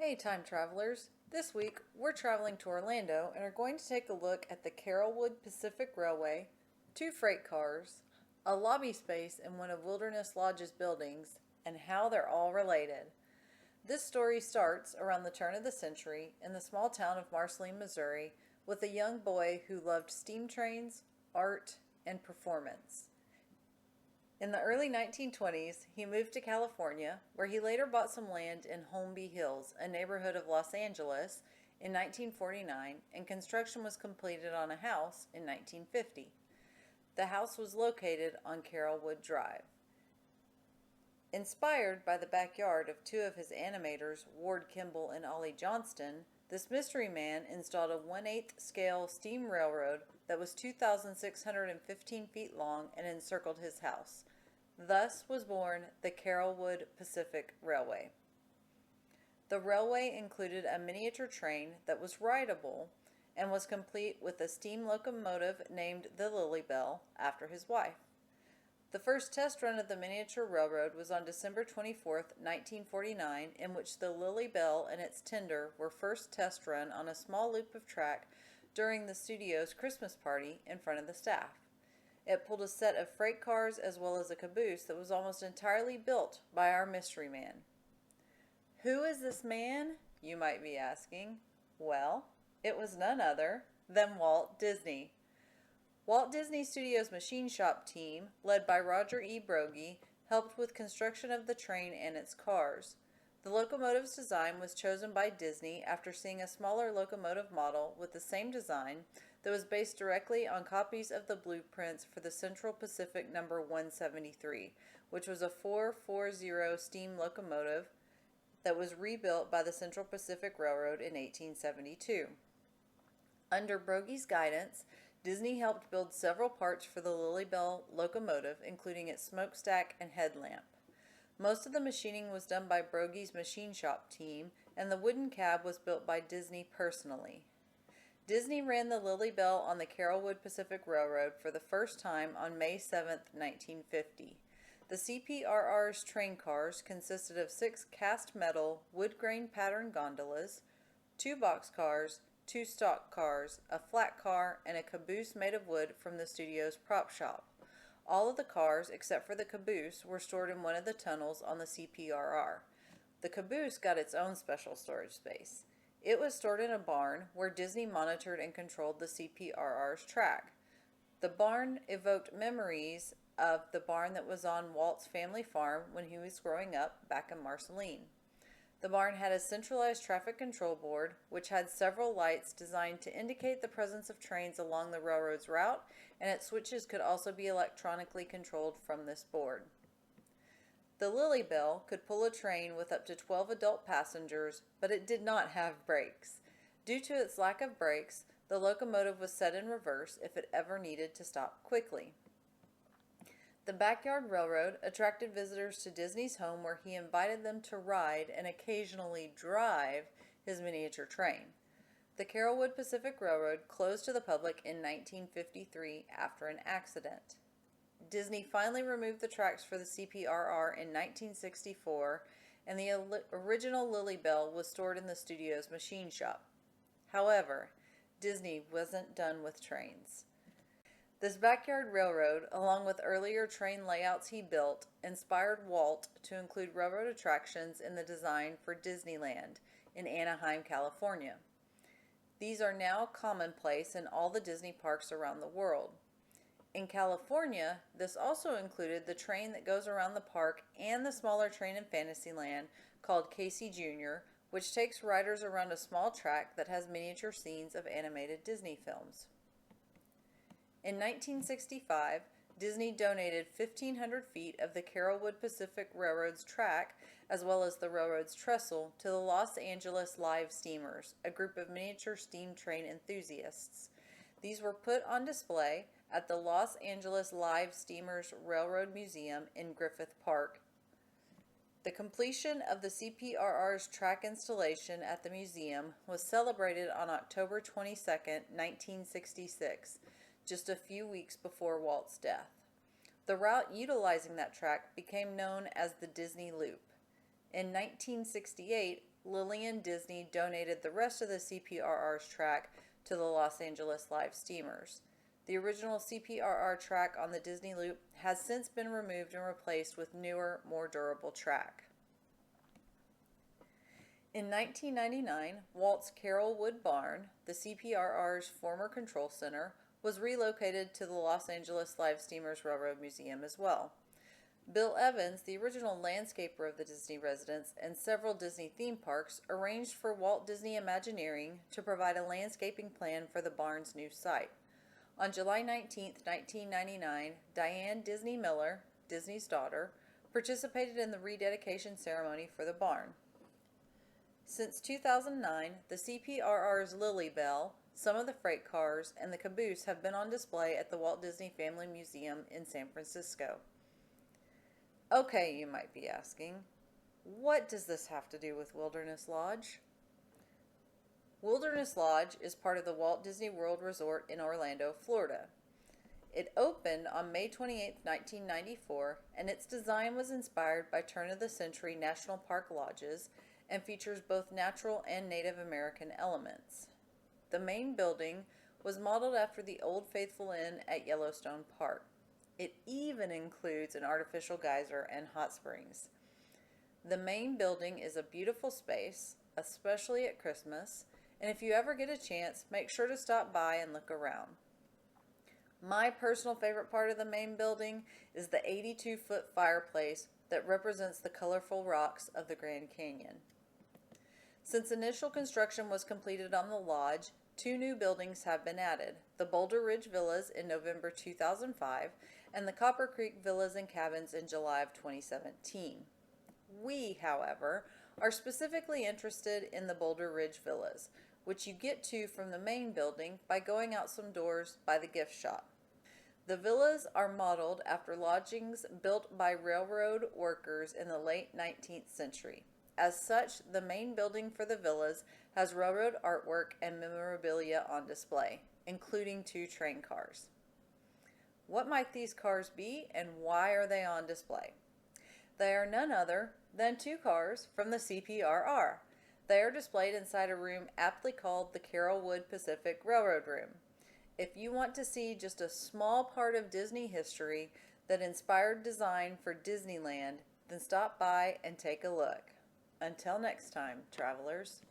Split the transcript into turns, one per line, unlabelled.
Hey, time travelers! This week we're traveling to Orlando and are going to take a look at the Carolwood Pacific Railway, two freight cars, a lobby space in one of Wilderness Lodge's buildings, and how they're all related. This story starts around the turn of the century in the small town of Marceline, Missouri, with a young boy who loved steam trains, art, and performance. In the early 1920s, he moved to California, where he later bought some land in Holmby Hills, a neighborhood of Los Angeles, in 1949, and construction was completed on a house in 1950. The house was located on Carolwood Drive. Inspired by the backyard of two of his animators, Ward Kimball and Ollie Johnston, this mystery man installed a 1/8 scale steam railroad that was 2,615 feet long and encircled his house. Thus was born the Carolwood Pacific Railway. The railway included a miniature train that was rideable and was complete with a steam locomotive named the Lily Bell after his wife. The first test run of the miniature railroad was on December 24, 1949, in which the Lily Bell and its tender were first test run on a small loop of track during the studio's Christmas party in front of the staff. It pulled a set of freight cars as well as a caboose that was almost entirely built by our mystery man. Who is this man, you might be asking? Well, it was none other than Walt Disney. Walt Disney Studios' machine shop team, led by Roger E. Broggie, helped with construction of the train and its cars. The locomotive's design was chosen by Disney after seeing a smaller locomotive model with the same design that was based directly on copies of the blueprints for the Central Pacific No. 173, which was a 440 steam locomotive that was rebuilt by the Central Pacific Railroad in 1872. Under Broggie's guidance, Disney helped build several parts for the Lily Bell locomotive, including its smokestack and headlamp. Most of the machining was done by Broggie's machine shop team, and the wooden cab was built by Disney personally. Disney ran the Lily Bell on the Carolwood Pacific Railroad for the first time on May 7, 1950. The CPRR's train cars consisted of 6 cast metal, wood grain pattern gondolas, 2 boxcars, 2 stock cars, a flat car, and a caboose made of wood from the studio's prop shop. All of the cars, except for the caboose, were stored in one of the tunnels on the CPRR. The caboose got its own special storage space. It was stored in a barn where Disney monitored and controlled the CPRR's track. The barn evoked memories of the barn that was on Walt's family farm when he was growing up back in Marceline. The barn had a centralized traffic control board, which had several lights designed to indicate the presence of trains along the railroad's route, and its switches could also be electronically controlled from this board. The Lily Bell could pull a train with up to 12 adult passengers, but it did not have brakes. Due to its lack of brakes, the locomotive was set in reverse if it ever needed to stop quickly. The Backyard Railroad attracted visitors to Disney's home, where he invited them to ride and occasionally drive his miniature train. The Carolwood Pacific Railroad closed to the public in 1953 after an accident. Disney finally removed the tracks for the CPRR in 1964, and the original Lily Bell was stored in the studio's machine shop. However, Disney wasn't done with trains. This backyard railroad, along with earlier train layouts he built, inspired Walt to include railroad attractions in the design for Disneyland in Anaheim, California. These are now commonplace in all the Disney parks around the world. In California, this also included the train that goes around the park and the smaller train in Fantasyland called Casey Jr., which takes riders around a small track that has miniature scenes of animated Disney films. In 1965, Disney donated 1,500 feet of the Carolwood Pacific Railroad's track, as well as the railroad's trestle, to the Los Angeles Live Steamers, a group of miniature steam train enthusiasts. These were put on display at the Los Angeles Live Steamers Railroad Museum in Griffith Park. The completion of the CPRR's track installation at the museum was celebrated on October 22, 1966. Just a few weeks before Walt's death. The route utilizing that track became known as the Disney Loop. In 1968, Lillian Disney donated the rest of the CPRR's track to the Los Angeles Live Steamers. The original CPRR track on the Disney Loop has since been removed and replaced with newer, more durable track. In 1999, Walt's Carolwood barn, the CPRR's former control center, was relocated to the Los Angeles Live Steamers Railroad Museum as well. Bill Evans, the original landscaper of the Disney residence and several Disney theme parks, arranged for Walt Disney Imagineering to provide a landscaping plan for the barn's new site. On July 19, 1999, Diane Disney Miller, Disney's daughter, participated in the rededication ceremony for the barn. Since 2009, the CPRR's Lily Bell, some of the freight cars, and the caboose have been on display at the Walt Disney Family Museum in San Francisco. Okay, you might be asking, what does this have to do with Wilderness Lodge? Wilderness Lodge is part of the Walt Disney World Resort in Orlando, Florida. It opened on May 28, 1994, and its design was inspired by turn-of-the-century national park lodges and features both natural and Native American elements. The main building was modeled after the Old Faithful Inn at Yellowstone Park. It even includes an artificial geyser and hot springs. The main building is a beautiful space, especially at Christmas, and if you ever get a chance, make sure to stop by and look around. My personal favorite part of the main building is the 82-foot fireplace that represents the colorful rocks of the Grand Canyon. Since initial construction was completed on the lodge, 2 new buildings have been added, the Boulder Ridge Villas in November 2005 and the Copper Creek Villas and Cabins in July of 2017. We, however, are specifically interested in the Boulder Ridge Villas, which you get to from the main building by going out some doors by the gift shop. The villas are modeled after lodgings built by railroad workers in the late 19th century. As such, the main building for the villas has railroad artwork and memorabilia on display, including 2 train cars. What might these cars be and why are they on display? They are none other than 2 cars from the CPRR. They are displayed inside a room aptly called the Carolwood Pacific Railroad Room. If you want to see just a small part of Disney history that inspired design for Disneyland, then stop by and take a look. Until next time, travelers.